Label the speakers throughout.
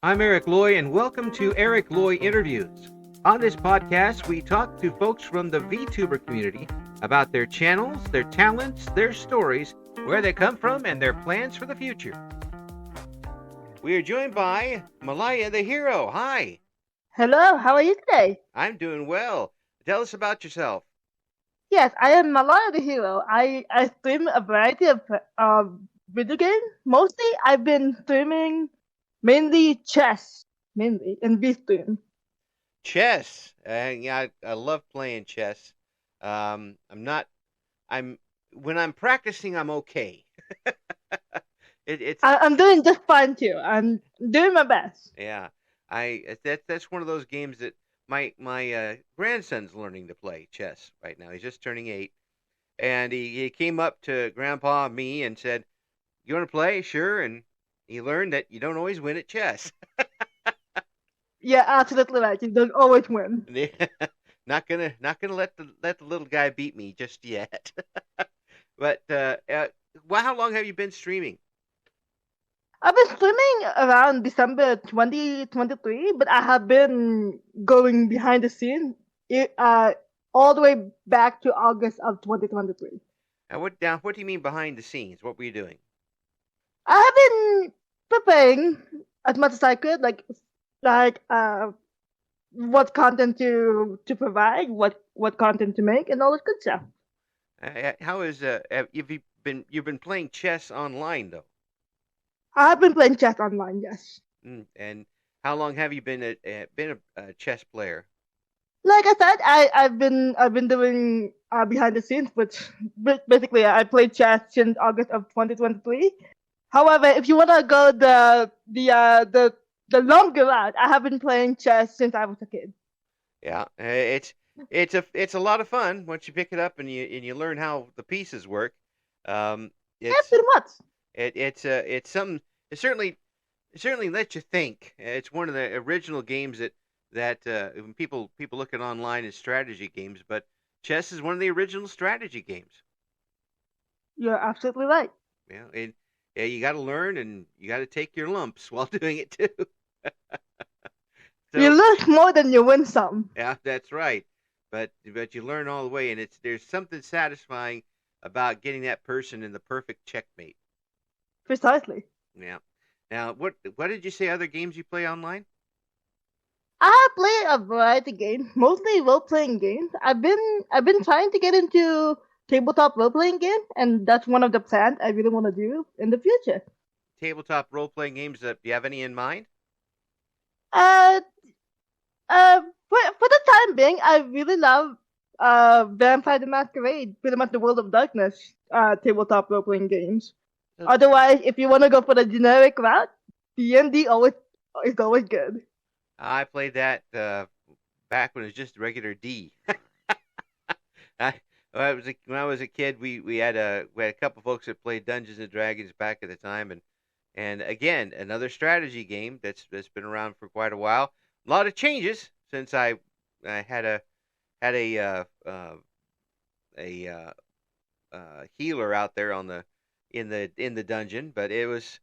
Speaker 1: I'm Eric Loy, and welcome to Eric Loy Interviews. On this podcast, we talk to folks from the VTuber community about their channels, their talents, their stories, where they come from, and their plans for the future. We are joined by Malaya the Hero. Hi.
Speaker 2: Hello, how are you today?
Speaker 1: I'm doing well. Tell us about yourself.
Speaker 2: Yes, I am Malaya the Hero. I stream a variety of video games. Mostly, I've been streaming mainly chess, mainly in VStream.
Speaker 1: Chess. I love playing chess. I'm not. I'm when I'm practicing, I'm okay. It's
Speaker 2: I'm doing just fine too. I'm doing my best.
Speaker 1: Yeah, that's one of those games that my grandson's learning to play chess right now. He's just turning 8, and he came up to Grandpa and me and said, "You want to play?" Sure, and he learned that you don't always win at chess.
Speaker 2: Yeah, absolutely right. You don't always win.
Speaker 1: Not gonna let the little guy beat me just yet. But well, how long have you been streaming?
Speaker 2: I've been streaming around December 2023, but I have been going behind the scenes all the way back to August of 2023.
Speaker 1: What do you mean behind the scenes? What were you doing?
Speaker 2: I have been preparing as much as I could, like what content to provide, what content to make, and all this good stuff.
Speaker 1: How is you've been playing chess online though?
Speaker 2: I have been playing chess online, yes.
Speaker 1: And how long have you been a chess player?
Speaker 2: Like I said, I've been doing behind the scenes, which basically I played chess since August of 2023. However, if you wanna go the longer route, I have been playing chess since I was a kid.
Speaker 1: Yeah, it's a lot of fun once you pick it up and you learn how the pieces work. Um,
Speaker 2: Yeah,
Speaker 1: it's
Speaker 2: pretty much.
Speaker 1: it's something. It certainly lets you think. It's one of the original games that when people look at online as strategy games, but chess is one of the original strategy games.
Speaker 2: You're absolutely right.
Speaker 1: Yeah, you got to learn and you got to take your lumps while doing it too.
Speaker 2: You
Speaker 1: So
Speaker 2: lose more than you win some.
Speaker 1: yeah, that's right. But you learn all the way, and there's something satisfying about getting that person in the perfect checkmate.
Speaker 2: Precisely.
Speaker 1: Yeah. Now, what did you say? Other games you play online?
Speaker 2: I play a variety of games, mostly role playing games. I've been trying to get into tabletop role playing game, and that's one of the plans I really want to do in the future.
Speaker 1: Tabletop role playing games. Do you have any in mind?
Speaker 2: Uh, for the time being, I really love Vampire the Masquerade, pretty much the World of Darkness tabletop role playing games.
Speaker 1: Uh,
Speaker 2: Otherwise, if you want to go for the generic route, D&D always is always good.
Speaker 1: I played that back when it was just regular D. I, when I was a kid, we had a couple folks that played Dungeons and Dragons back at the time, and again another strategy game that's been around for quite a while. A lot of changes since I had a healer out there in the dungeon, but it's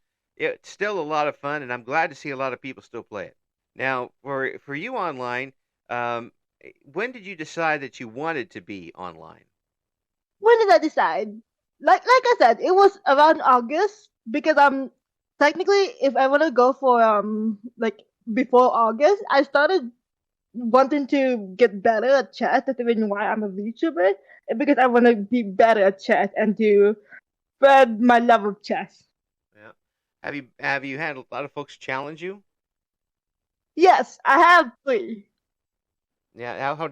Speaker 1: still a lot of fun, and I'm glad to see a lot of people still play it. Now, for you online, when did you decide that you wanted to be online?
Speaker 2: When did I decide? Like I said, it was around August because technically if I want to go for like before August, I started wanting to get better at chess. That's the reason why I'm a VTuber, because I want to be better at chess and to spread my love of chess.
Speaker 1: Yeah. Have you had a lot of folks challenge you?
Speaker 2: Yes, I have three.
Speaker 1: Yeah. How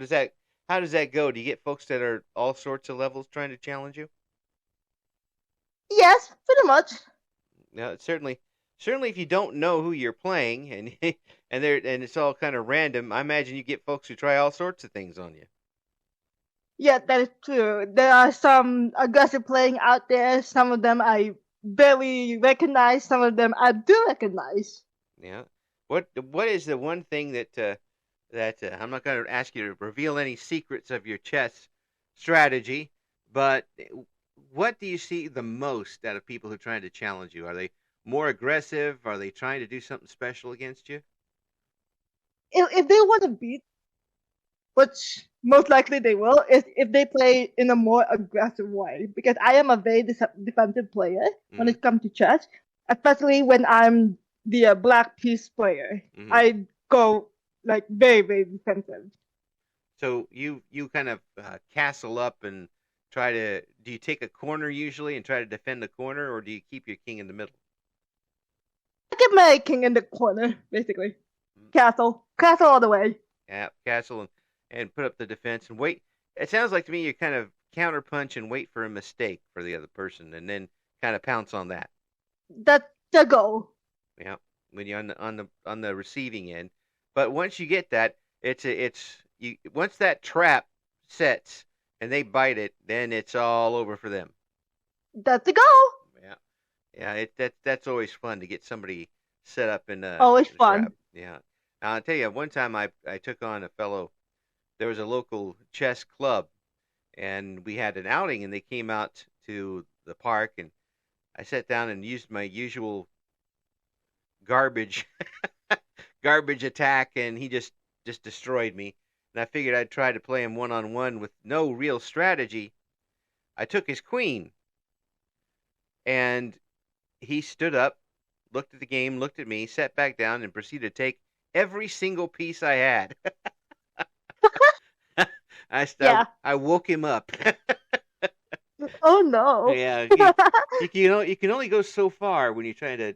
Speaker 1: does that go? Do you get folks that are all sorts of levels trying to challenge you?
Speaker 2: Yes, pretty much.
Speaker 1: No, certainly if you don't know who you're playing and and it's all kind of random, I imagine you get folks who try all sorts of things on you.
Speaker 2: Yeah, that is true. There are some aggressive playing out there. Some of them I barely recognize. Some of them I do recognize.
Speaker 1: Yeah. What is the one thing that I'm not going to ask you to reveal any secrets of your chess strategy, but what do you see the most out of people who are trying to challenge you? more aggressive? Are they trying to do something special against you?
Speaker 2: If they want to beat, which most likely they will, is if they play in a more aggressive way. Because I am a very defensive player when
Speaker 1: Mm-hmm.
Speaker 2: it comes to chess, especially when I'm the black piece player.
Speaker 1: Mm-hmm.
Speaker 2: I go like very defensive.
Speaker 1: So you kind of castle up and try to. Do you take a corner usually and try to defend the corner, or do you keep your king in the middle?
Speaker 2: I get my king in the corner, basically. Castle all the way.
Speaker 1: Yeah, castle and put up the defense and wait. It sounds like to me you kind of counterpunch and wait for a mistake for the other person, and then kind of pounce on that.
Speaker 2: That's the goal.
Speaker 1: Yeah, when you're on the receiving end. But once you get that, it's you. Once that trap sets and they bite it, then it's all over for them.
Speaker 2: That's the goal.
Speaker 1: Yeah, yeah. That's always fun to get somebody set up
Speaker 2: Always
Speaker 1: in a trap.
Speaker 2: fun.
Speaker 1: Yeah. I'll tell you, one time I took on a fellow. There was a local chess club, and we had an outing, and they came out to the park, and I sat down and used my usual garbage garbage attack, and he just destroyed me. And I figured I'd try to play him one on one with no real strategy. I took his queen, and he stood up, looked at the game, looked at me, sat back down, and proceeded to take every single piece I had.
Speaker 2: Yeah.
Speaker 1: I woke him up.
Speaker 2: Oh no.
Speaker 1: Yeah, you can only go so far when you're trying to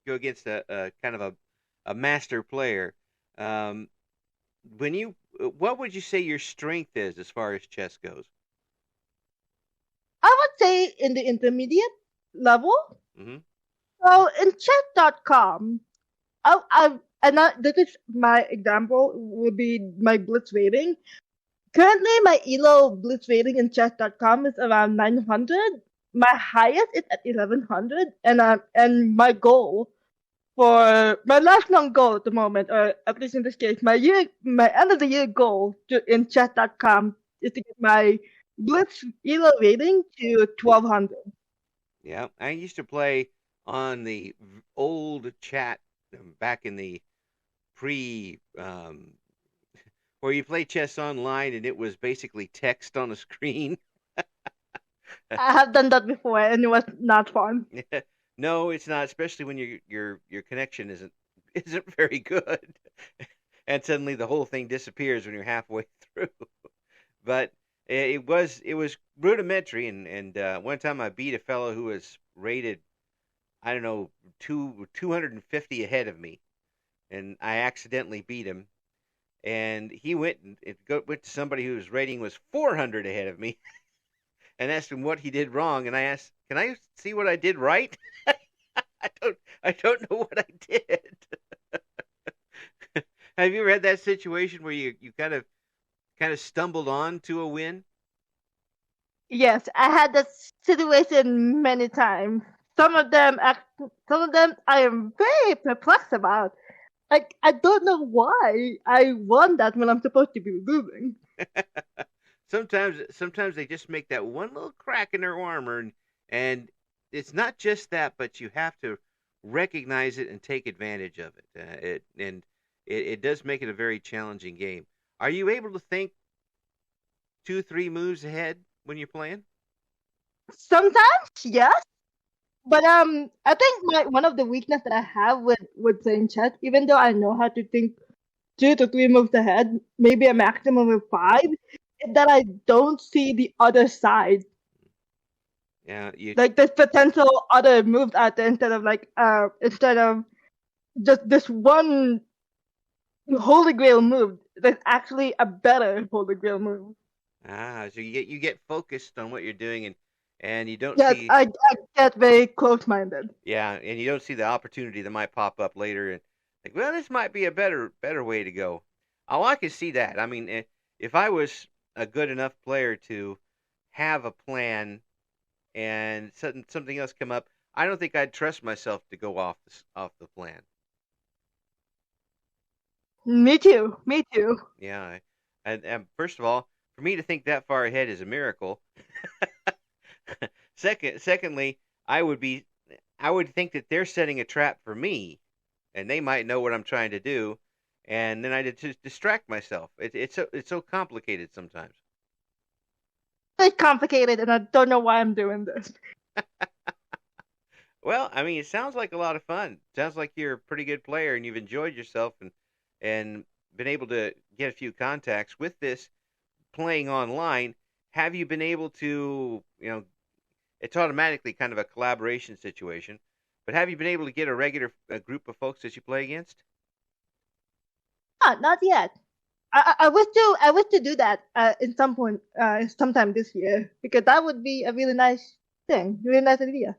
Speaker 1: go against a kind of a master player. Um, when you, what would you say your strength is as far as chess goes?
Speaker 2: I would say in the intermediate level.
Speaker 1: Hmm.
Speaker 2: So in chess.com, this is my example would be my blitz rating. Currently, my ELO blitz rating in chess.com is around 900. My highest is at 1100, and my goal for my lifelong goal at the moment, or at least in this case, my end of the year goal in chess.com is to get my blitz ELO rating to 1200.
Speaker 1: Yeah, I used to play on the old chat back in the pre where you play chess online and it was basically text on a screen.
Speaker 2: I have done that before, and it was not fun.
Speaker 1: No, it's not, especially when your connection isn't very good, and suddenly the whole thing disappears when you're halfway through. But it was rudimentary, and one time I beat a fellow who was rated, I don't know, 250 ahead of me, and I accidentally beat him. And he went to somebody whose rating was 400 ahead of me, and asked him what he did wrong. And I asked, "Can I see what I did right?" I don't know what I did. Have you ever had that situation where you kind of stumbled on to a win?
Speaker 2: Yes, I had that situation many times. Some of them I am very perplexed about. Like I don't know why I won that when I'm supposed to be losing.
Speaker 1: Sometimes they just make that one little crack in their armor, and it's not just that, but you have to recognize it and take advantage of it. It does make it a very challenging game. Are you able to think 2, 3 moves ahead when you're playing?
Speaker 2: Sometimes, yes, but I think one of the weakness that I have with playing chess, even though I know how to think 2 to 3 moves ahead, maybe a maximum of five, is that I don't see the other side.
Speaker 1: Yeah, you.
Speaker 2: Like there's potential other moves out there instead of just this one holy grail move. There's actually a better holy grail move.
Speaker 1: So you get focused on what you're doing, and you don't
Speaker 2: Yes,
Speaker 1: see.
Speaker 2: I get very close minded.
Speaker 1: Yeah, and you don't see the opportunity that might pop up later, and like, well, this might be a better way to go. Oh, I can see that. I mean, if I was a good enough player to have a plan and something else come up, I don't think I'd trust myself to go off the plan.
Speaker 2: Me too. Me too.
Speaker 1: Yeah, and first of all, for me to think that far ahead is a miracle. Secondly, I would be I would think that they're setting a trap for me, and they might know what I'm trying to do, and then I just distract myself. It's so complicated sometimes.
Speaker 2: It's complicated, and I don't know why I'm doing this.
Speaker 1: Well, I mean, it sounds like a lot of fun. Sounds like you're a pretty good player, and you've enjoyed yourself, and been able to get a few contacts with this playing online. Have you been able to, it's automatically kind of a collaboration situation, but have you been able to get a regular group of folks that you play against?
Speaker 2: Not yet. I wish to do that in some point, sometime this year, because that would be a really nice thing, really nice idea.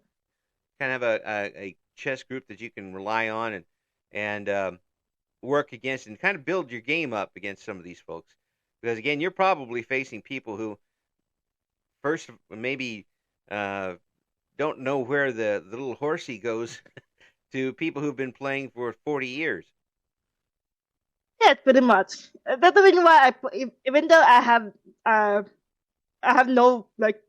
Speaker 1: Kind of a chess group that you can rely on and work against and kind of build your game up against some of these folks. Because again, you're probably facing people who first maybe uh, don't know where the little horsey goes to people who've been playing for 40 years.
Speaker 2: Yes, pretty much. That's the reason why even though uh I have no like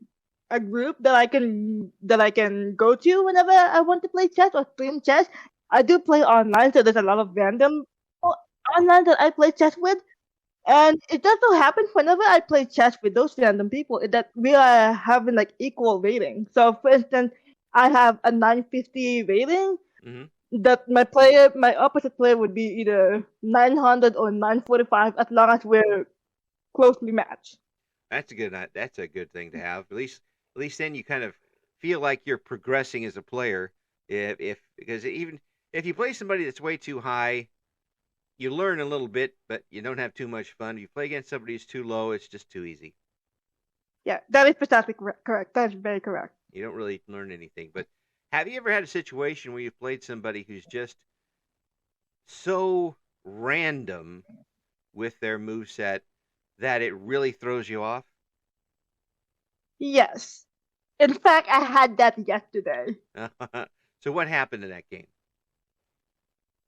Speaker 2: a group that I can go to whenever I want to play chess or stream chess. I do play online, so there's a lot of random people online that I play chess with. And it just so happens whenever I play chess with those random people that we are having like equal rating. So for instance, I have a 950 rating
Speaker 1: Hmm.
Speaker 2: that my opposite player would be either 900 or 945 as long as we're closely matched.
Speaker 1: That's a good thing to have. At least then you kind of feel like you're progressing as a player. If because even if you play somebody that's way too high, you learn a little bit, but you don't have too much fun. If you play against somebody who's too low, it's just too easy.
Speaker 2: Yeah, that is precisely correct. That is very correct.
Speaker 1: You don't really learn anything. But have you ever had a situation where you've played somebody who's just so random with their move set that it really throws you off?
Speaker 2: Yes. In fact, I had that yesterday.
Speaker 1: So what happened in that game?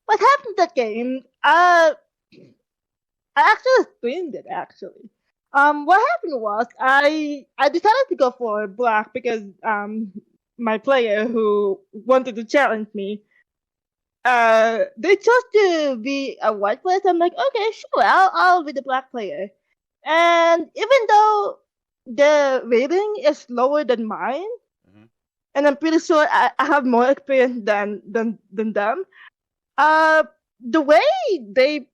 Speaker 2: What happened in that game? I actually streamed it actually. What happened was I decided to go for black because my player who wanted to challenge me, they chose to be a white player. So I'm like, okay, sure, I'll be the black player. And even though the rating is lower than mine,
Speaker 1: Hmm.
Speaker 2: and I'm pretty sure I have more experience than them, uh, the way they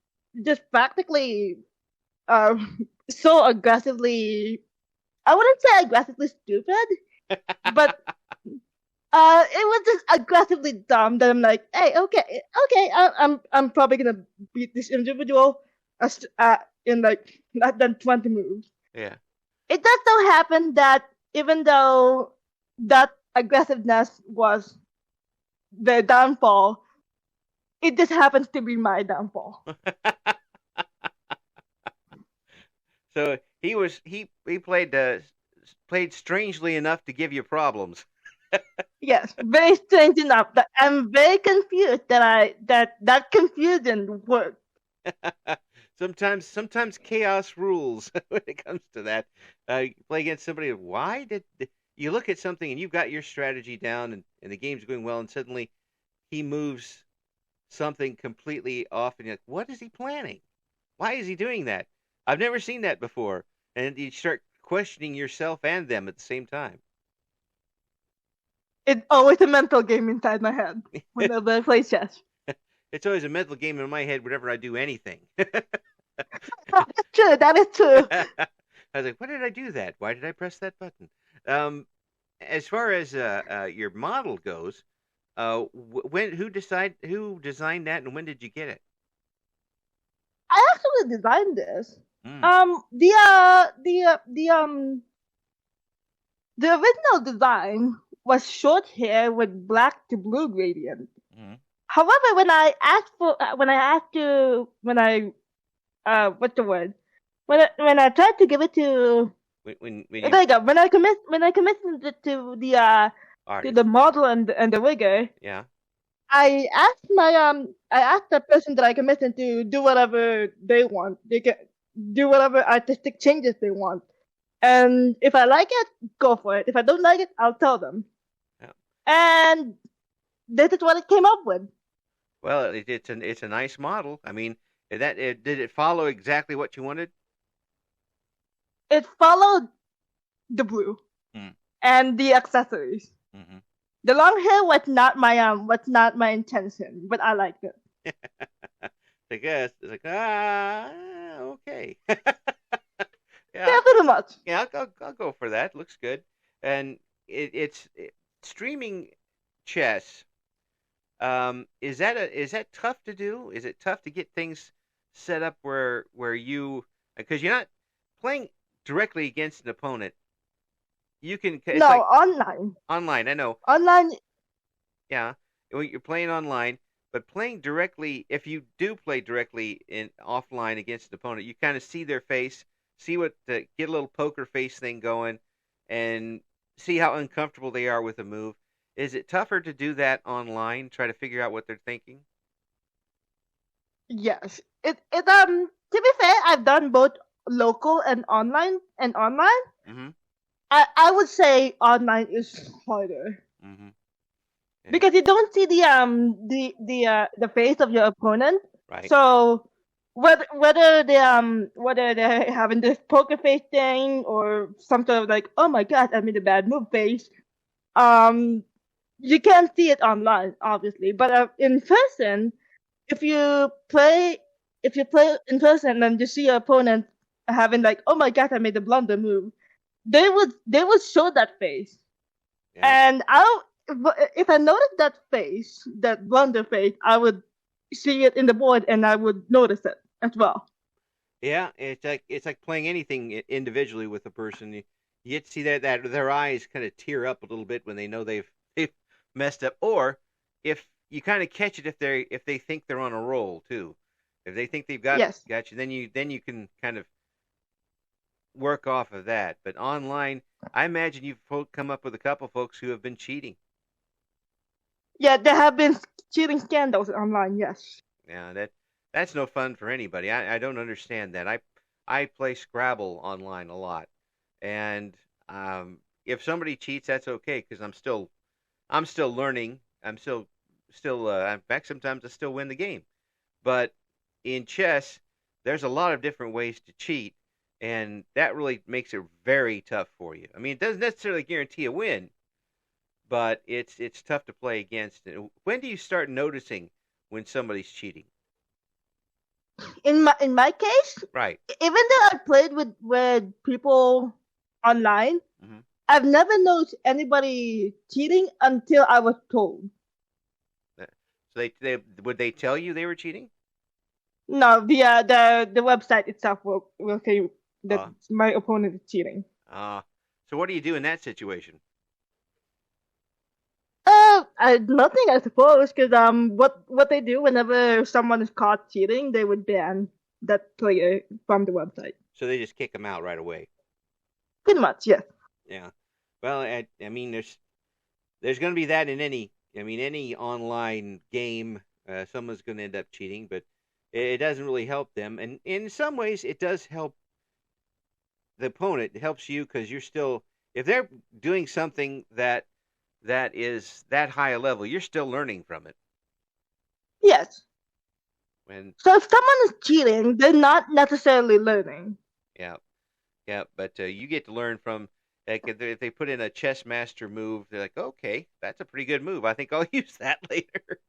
Speaker 2: just practically uh, so aggressively, I wouldn't say aggressively stupid, but it was just aggressively dumb that I'm like, hey, okay, I'm probably gonna beat this individual in like less than 20 moves.
Speaker 1: Yeah.
Speaker 2: It just so happened that even though that aggressiveness was the downfall, it just happens to be my downfall.
Speaker 1: So he played strangely enough to give you problems.
Speaker 2: Yes, very strange enough that I'm very confused that confusion worked.
Speaker 1: Sometimes chaos rules when it comes to that. You play against somebody. Why did you look at something and you've got your strategy down and the game's going well, and suddenly he moves something completely off, and you're like, what is he planning? Why is he doing that? I've never seen that before, and you start questioning yourself and them at the same time.
Speaker 2: It's always a mental game inside my head whenever I play chess.
Speaker 1: It's always a mental game in my head whenever I do anything.
Speaker 2: That's true. That is true.
Speaker 1: I was like, why did I do that? Why did I press that button? Um, as far as your model goes, who designed that and when did you get it?
Speaker 2: I actually designed this.
Speaker 1: Mm.
Speaker 2: The original design was short hair with black to blue gradient.
Speaker 1: Mm.
Speaker 2: However, when I what's the word? When I tried to give it to
Speaker 1: When you
Speaker 2: there you go. When I commissioned it to
Speaker 1: artist,
Speaker 2: the model and the rigger,
Speaker 1: yeah.
Speaker 2: I asked the person that I commissioned to do whatever they want. They can do whatever artistic changes they want. And if I like it, go for it. If I don't like it, I'll tell them.
Speaker 1: Yeah.
Speaker 2: And this is what it came up with.
Speaker 1: Well, it's a nice model. I mean, did it follow exactly what you wanted?
Speaker 2: It followed the blue
Speaker 1: Mm.
Speaker 2: and the accessories.
Speaker 1: Mm-hmm.
Speaker 2: The long hair was not my intention, but I liked it.
Speaker 1: I guess it's like okay. Yeah,
Speaker 2: Yeah, pretty much.
Speaker 1: yeah, I'll go for that. Looks good, and streaming chess. Is that tough to do? Is it tough to get things set up where you because you're not playing directly against an opponent. You can. It's
Speaker 2: No,
Speaker 1: like
Speaker 2: online.
Speaker 1: online. I know.
Speaker 2: Online,
Speaker 1: Yeah, you're playing online, but playing directly. If you do play directly in offline against an opponent, you kind of see their face, see get a little poker face thing going, and see how uncomfortable they are with a move. Is it tougher to do that online? Try to figure out what they're thinking.
Speaker 2: yes. To be fair, I've done both local and online. And online,
Speaker 1: Mm-hmm.
Speaker 2: I would say online is harder
Speaker 1: Mm-hmm. Yeah,
Speaker 2: because you don't see the face of your opponent.
Speaker 1: right.
Speaker 2: So whether they're having this poker face thing or some sort of like, oh my god, I made a bad move face. Um, you can't see it online, obviously, but in person, if you play if you play in person and you see your opponent having like, oh my god, I made a blunder move, they would show that face,
Speaker 1: Yeah.
Speaker 2: and if I noticed that face, that blunder face, I would see it in the board and I would notice it as well.
Speaker 1: Yeah, it's like playing anything individually with a person. You get to see that their eyes kind of tear up a little bit when they know they've messed up, or if you kind of catch it if they think they're on a roll too. If they think they've
Speaker 2: Yes.
Speaker 1: got you, then you can kind of work off of that. But online, I imagine you've come up with a couple folks who have been cheating.
Speaker 2: Yeah, there have been cheating scandals online. Yes.
Speaker 1: Yeah, that's no fun for anybody. I don't understand that. I play Scrabble online a lot, and if somebody cheats, that's okay because I'm still learning. I'm still in fact sometimes I still win the game. But in chess, there's a lot of different ways to cheat, and that really makes it very tough for you. I mean, it doesn't necessarily guarantee a win, but it's tough to play against. When do you start noticing when somebody's cheating?
Speaker 2: In my case,
Speaker 1: Right.
Speaker 2: even though I played with people online,
Speaker 1: Hmm.
Speaker 2: I've never noticed anybody cheating until I was told.
Speaker 1: So they would they tell you they were cheating?
Speaker 2: No, the website itself will say that
Speaker 1: Uh,
Speaker 2: my opponent is cheating.
Speaker 1: uh, so what do you do in that situation?
Speaker 2: Nothing, I suppose, because what they do whenever someone is caught cheating, they would ban that player from the website.
Speaker 1: So they just kick them out right away.
Speaker 2: Pretty much, yes.
Speaker 1: Yeah. Well, I mean, there's going to be that in any online game. Someone's going to end up cheating, but it doesn't really help them. And in some ways, it does help the opponent. It helps you because you're still if they're doing something that is that high a level, you're still learning from it.
Speaker 2: Yes.
Speaker 1: When
Speaker 2: So if someone is cheating, they're not necessarily learning.
Speaker 1: yeah, yeah, but you get to learn from. Like if they put in a chess master move, they're like, okay, that's a pretty good move. I think I'll use that later.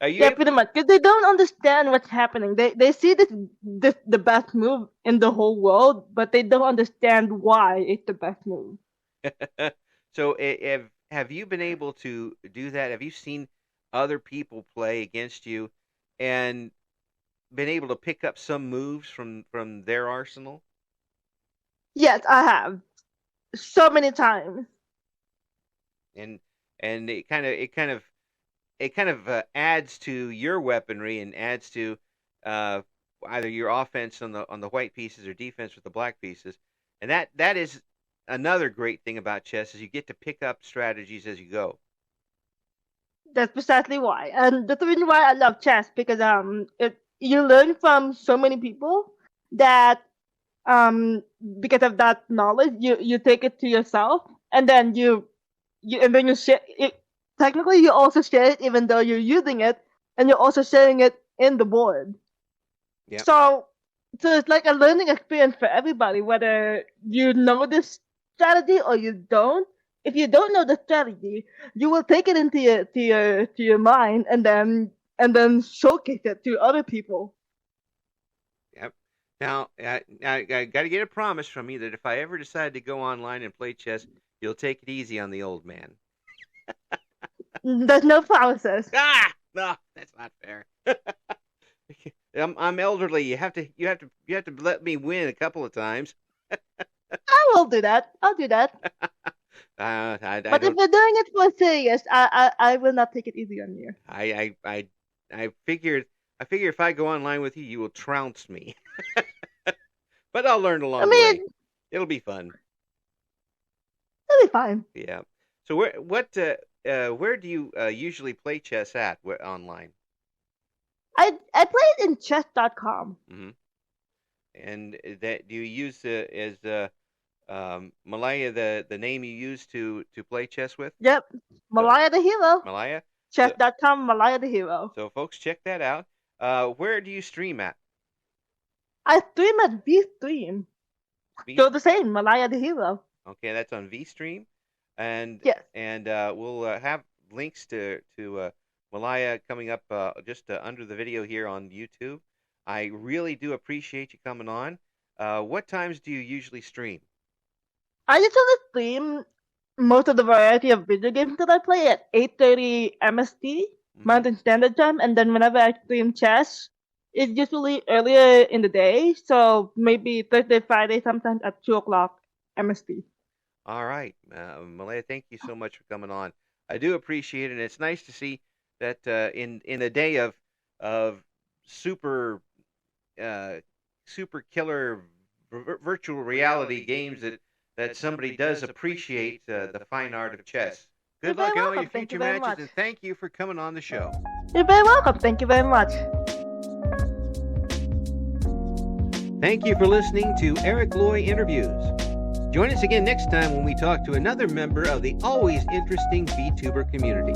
Speaker 1: Are you
Speaker 2: Yeah,
Speaker 1: able?
Speaker 2: pretty much. Because they don't understand what's happening. They see this the best move in the whole world, but they don't understand why it's the best move.
Speaker 1: So have you been able to do that? Have you seen other people play against you and been able to pick up some moves from their arsenal?
Speaker 2: Yes, I have so many times.
Speaker 1: And it kind of adds to your weaponry and adds to uh, either your offense on the white pieces or defense with the black pieces. And that is another great thing about chess is you get to pick up strategies as you go.
Speaker 2: That's precisely why, and that's the reason why I love chess because you learn from so many people that because of that knowledge you take it to yourself and then you share it. technically you also share it even though you're using it, and you're also sharing it in the board.
Speaker 1: Yep.
Speaker 2: So it's like a learning experience for everybody, whether you know this strategy or you don't. If you don't know the strategy, you will take it into your mind and then showcase it to other people.
Speaker 1: Yep. Now, I got to get a promise from you that if I ever decide to go online and play chess, you'll take it easy on the old man.
Speaker 2: There's no promises.
Speaker 1: Ah, no, that's not fair. I'm elderly. You have to let me win a couple of times.
Speaker 2: I will do that. I'll do that.
Speaker 1: I
Speaker 2: But if
Speaker 1: don't.
Speaker 2: you're doing it for serious, I will not take it easy on you.
Speaker 1: I figured. I figure if I go online with you, you will trounce me. But I'll learn
Speaker 2: I
Speaker 1: along the way.
Speaker 2: mean,
Speaker 1: It'll be fun.
Speaker 2: it'll be fine.
Speaker 1: Yeah. So where do you usually play chess at online?
Speaker 2: I play it in chess.com.
Speaker 1: Hmm. And that do you use as Malaya the name you use to play chess with?
Speaker 2: Yep.
Speaker 1: So
Speaker 2: Malaya the hero.
Speaker 1: Malaya. So
Speaker 2: Chess.com, Malaya the hero.
Speaker 1: so folks, check that out. Where do you stream at?
Speaker 2: I stream at VStream.
Speaker 1: V-
Speaker 2: So the same, Malaya the hero.
Speaker 1: okay, that's on VStream, and
Speaker 2: Yes.
Speaker 1: we'll have links to Malaya coming up just under the video here on YouTube. I really do appreciate you coming on. What times do you usually stream?
Speaker 2: I usually stream most of the variety of video games that I play at 8:30 MST,
Speaker 1: Hmm.
Speaker 2: Mountain Standard Time, and then whenever I stream chess, it's usually earlier in the day, so maybe Thursday, Friday, sometimes at 2 o'clock MST.
Speaker 1: All right, Malaya, thank you so much for coming on. I do appreciate it, and it's nice to see that in a day of super super killer virtual reality games that somebody does appreciate the fine art of chess.
Speaker 2: You're
Speaker 1: Good
Speaker 2: very
Speaker 1: luck in all your
Speaker 2: welcome. Thank you
Speaker 1: future
Speaker 2: very
Speaker 1: matches,
Speaker 2: much.
Speaker 1: and thank you for coming on the show.
Speaker 2: You're very welcome. Thank you very much.
Speaker 1: Thank you for listening to Eric Loy Interviews. Join us again next time when we talk to another member of the always interesting VTuber community.